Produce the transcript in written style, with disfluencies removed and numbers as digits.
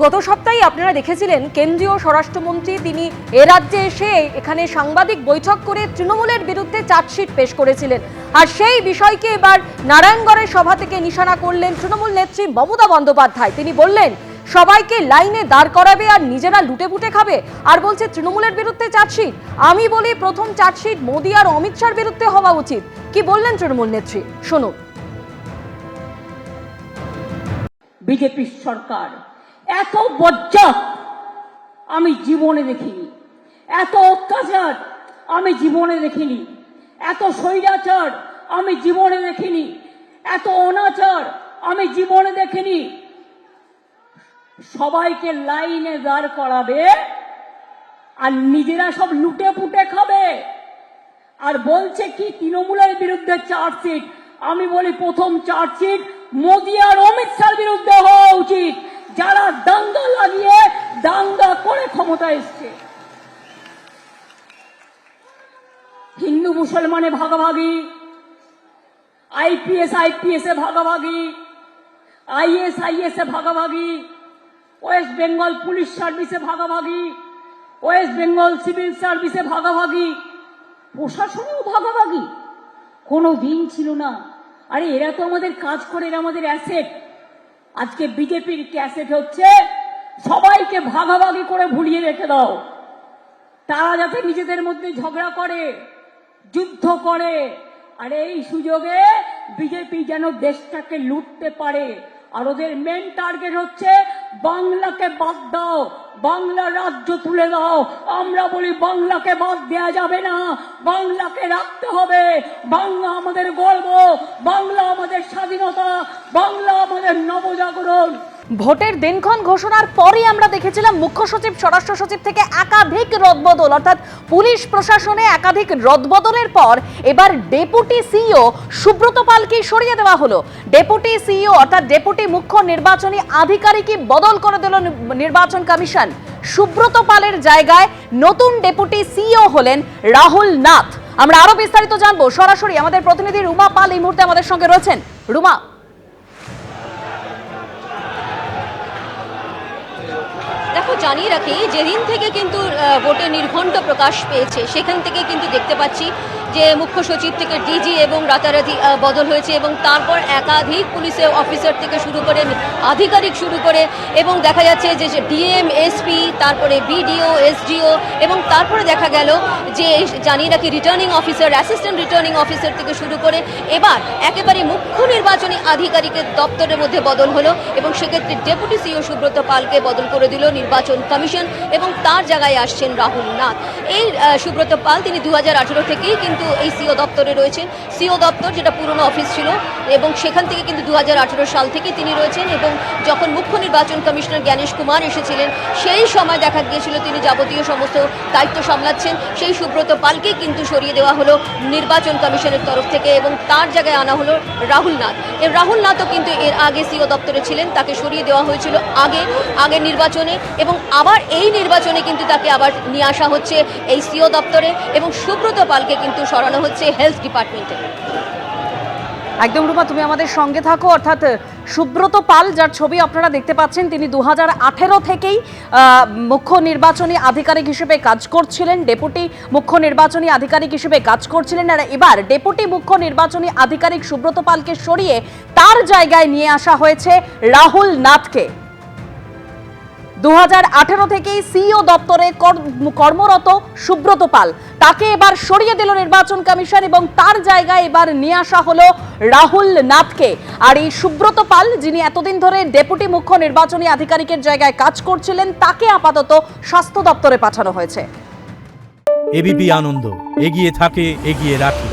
গত সপ্তাহে আপনারা দেখেছিলেন কেন্দ্রীয় স্বরাষ্ট্রমন্ত্রী তিনি এ রাজ্যে এসে এখানে সাংবাদিক বৈঠক করে তৃণমূলের বিরুদ্ধে চার্জশিট পেশ করেছিলেন। আর সেই বিষয়কে এবার নারায়ণগড়ের সভা থেকে নিশানা করলেন তৃণমূল নেত্রী মমতা বন্দ্যোপাধ্যায়। তিনি বললেন সবাইকে লাইনে দাঁড় করাবে আর নিজেরা লুটে খাবে, আর বলছে তৃণমূলের বিরুদ্ধে চার্জশিট। আমি বলি প্রথম চার্জশিট মোদী আর অমিত শাহর বিরুদ্ধে হওয়া উচিত। কি বললেন তৃণমূল নেত্রী, শুনুন। বিজেপি সরকার এত বজ্জাত আমি জীবনে দেখিনি, এত অত্যাচার আমি জীবনে দেখিনি, এত স্বৈরাচার আমি জীবনে দেখিনি, এত অনাচার আমি জীবনে দেখিনি। সবাইকে লাইনে দাঁড় করাবে আর নিজেরা সব লুটে পুটে খাবে। আর বলছে কি তৃণমূলের বিরুদ্ধে চার্জশিট। আমি বলি প্রথম চার্জশিট মোদী আর অমিত শাহর বিরুদ্ধে হওয়া উচিত, যারা দাঙ্গা লাগিয়ে দাঙ্গা করে ক্ষমতা এসছে। হিন্দু মুসলমানে ভাগাভাগি, আইপিএস এ ভাগাভাগি, আইএস এ ভাগাভাগি, ওয়েস্ট বেঙ্গল পুলিশ সার্ভিসে ভাগাভাগি, ওয়েস্ট বেঙ্গল সিভিল সার্ভিসে ভাগাভাগি, প্রশাসনেও ভাগাভাগি। কোনো দিন ছিল না। আরে এরা তো আমাদের কাজ করে, এরা আমাদের অ্যাসেট। আজকে বিজেপির অ্যাসেট হচ্ছে সবাইকে ভাগাভাগি করে ভুলিয়ে রেখে দাও। তারা যাতে নিজেদের মধ্যে ঝগড়া করে, যুদ্ধ করে, আর এই সুযোগে বিজেপি যেন দেশটাকে লুটতে পারে। আর ওদের মেন টার্গেট হচ্ছে বাংলাকে বাদ দাও, বাংলা রাজ্য তুলে দাও। আমরা বলি বাংলাকে বাদ দেওয়া যাবে না, বাংলাকে রাখতে হবে। বাংলা আমাদের গর্ব, বাংলা আমাদের স্বাধীনতা, বাংলা আমাদের নবজাগরণ। ভোটের দিনক্ষণ ঘোষণার পরই আমরা দেখেছিলাম মুখ্য সচিব, স্বরাষ্ট্র সচিব থেকে একাধিক রদবদল, অর্থাৎ পুলিশ প্রশাসনে একাধিক রদবদলের পর এবার ডেপুটি সিইও সুব্রত পালকে সরিয়ে দেওয়া হলো। ডেপুটি সিইও অর্থাৎ ডেপুটি মুখ্য নির্বাচনী আধিকারিকই বদল করে দিল নির্বাচন কমিশন। সুব্রত পালের জায়গায় নতুন ডেপুটি সিইও হলেন রাহুল নাথ। আমরা আরো বিস্তারিত জানবো, সরাসরি আমাদের প্রতিনিধি রুমা পাল এই মুহূর্তে আমাদের সঙ্গে রয়েছেন। রুমা, দেখো, জানিয়ে রাখি যেদিন থেকে কিন্তু ভোটের নির্ঘণ্ট প্রকাশ পেয়েছে সেখান থেকে কিন্তু দেখতে পাচ্ছি যে মুখ্য সচিব থেকে ডিজি এবং রাতারাতি বদল হয়েছে, এবং তারপর একাধিক পুলিশের অফিসার থেকে শুরু করে আধিকারিক শুরু করে, এবং দেখা যাচ্ছে যে ডিএম, এসপি, তারপরে বিডিও, এসডিও, এবং তারপরে দেখা গেল যে জানিয়ে রাখি returning officer, assistant returning officer থেকে শুরু করে এবার একেবারে মুখ্য নির্বাচনী আধিকারিকের দপ্তরের মধ্যে বদল হলো, এবং সেক্ষেত্রে ডেপুটি সিইও সুব্রত পালকে বদল করে দিল নির্বাচন কমিশন, এবং তার জায়গায় আসছেন রাহুল নাথ। এই সুব্রত পাল তিনি 2018 থেকেই কিন্তু এই সিও দপ্তরে রয়েছেন। সিও দপ্তর যেটা পুরনো অফিস ছিল, এবং সেখান থেকে কিন্তু 2018 সাল থেকে তিনি রয়েছেন। এবং যখন মুখ্য নির্বাচন কমিশনার জ্ঞানেশ কুমার এসেছিলেন সেই সময় দেখা গিয়েছিল তিনি যাবতীয় সমস্ত দায়িত্ব সামলাচ্ছেন। সেই সুব্রত পালকে কিন্তু সরিয়ে দেওয়া হলো নির্বাচন কমিশনের তরফ থেকে, এবং তার জায়গায় আনা হলো রাহুল নাথ। রাহুল নাথও কিন্তু এর আগে সিও দপ্তরে ছিলেন, তাকে সরিয়ে দেওয়া হয়েছিল আগের নির্বাচনে, এবং আবার এই নির্বাচনে কিন্তু তাকে আবার নিয়ে আসা হচ্ছে এই সিও দপ্তরে, এবং সুব্রত পালকে কিন্তু সরানো হচ্ছে হেলথ ডিপার্টমেন্টে। একদম রুমা, তুমি আমাদের সঙ্গে থাকো। অর্থাৎ সুব্রত পাল, যার ছবি আপনারা দেখতে পাচ্ছেন, তিনি 2018 থেকেই মুখ্য নির্বাচনী আধিকারিক হিসেবে কাজ করছিলেন, ডেপুটি মুখ্য নির্বাচনী আধিকারিক হিসেবে কাজ করছিলেন। আর এবার ডেপুটি মুখ্য নির্বাচনী আধিকারিক সুব্রত পালকে সরিয়ে তার জায়গায় নিয়ে আসা হয়েছে রাহুল নাথকে। 2018 থেকেই সিইও দপ্তরে কর্মরত সুব্রত পাল, তাকে এবার সরিয়ে দিল নির্বাচন কমিশন, এবং তার জায়গায় এবার নিয়ে আসা হলো রাহুল নাথকে। আর এই সুব্রত পাল, যিনি এতদিন ধরে ডেপুটি মুখ্য নির্বাচনী আধিকারিকের জায়গায় কাজ করছিলেন, তাকে আপাতত স্বাস্থ্য দপ্তরে পাঠানো হয়েছে। এবিপি আনন্দ, এগিয়ে থাকে, এগিয়ে রাখে।